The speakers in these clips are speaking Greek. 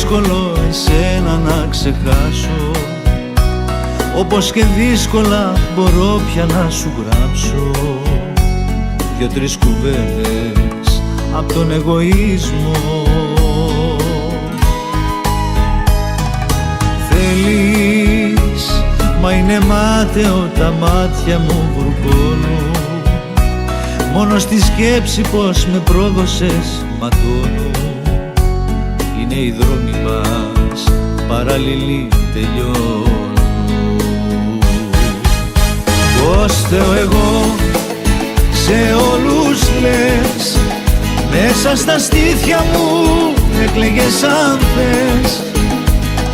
δύσκολο εσένα να ξεχάσω, όπως και δύσκολα μπορώ πια να σου γράψω δυο-τρεις κουβέντες απ' τον εγωισμό. Θέλεις, μα είναι μάταιο, τα μάτια μου βουρκώνουν, μόνο στη σκέψη πως με πρόδωσες ματώνω. Είναι οι δρόμοι μας παραλληλοί, τελειώνουν. Πώς Θεό εγώ σε όλους λες, μέσα στα στήθια μου έκλαιγες αν θες.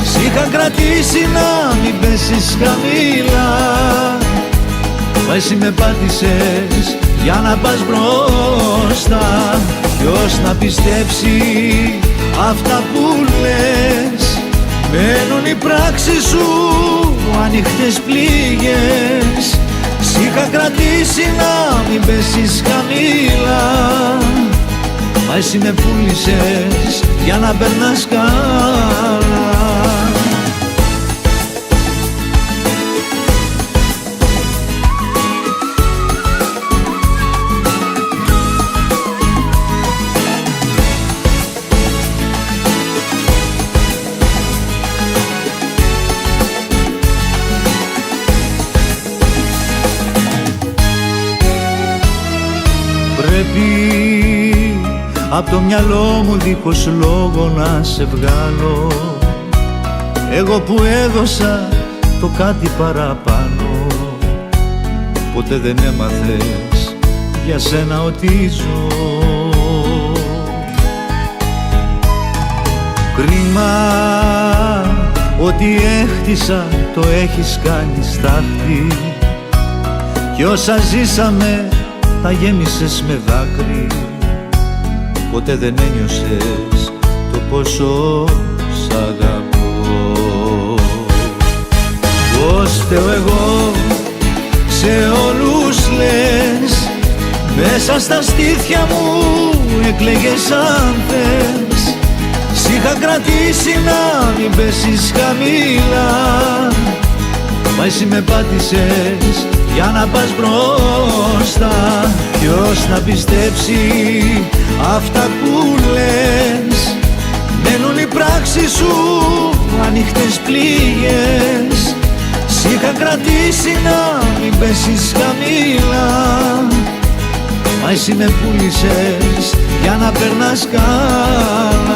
Σ' είχα κρατήσει να μην πέσεις χαμηλά, μα εσύ με πάτησες για να πας μπροστά. Ποιος να πιστέψει αυτά που λες, μένουν οι πράξεις σου ανοιχτές πληγές. Σ' είχα κρατήσει να μην πέσεις χαμηλά, μα εσύ με πούλησες για να περνάς καλά. Πρέπει απ' το μυαλό μου δίχως λόγο να σε βγάλω, εγώ που έδωσα το κάτι παραπάνω. Ποτέ δεν έμαθες για σένα ότι ζω. Κρίμα ότι έχτισα το έχεις κάνει στάχτη, κι όσα ζήσαμε τα γέμισες με δάκρυ. Ποτέ δεν ένιωσες το πόσο σ' αγαπώ. Πώς Θεό εγώ σε όλους λες, μέσα στα στήθια μου έκλαιγες αν θες. Σ' είχα κρατήσει να μην πέσεις χαμηλά, μα εσύ με πάτησες για να πας μπροστά. Ποιος να πιστέψει αυτά που λες, μένουν οι πράξεις σου ανοιχτές πληγές. Σ' είχα κρατήσει να μην πέσεις χαμηλά, μα εσύ με πούλησες για να περνάς καλά.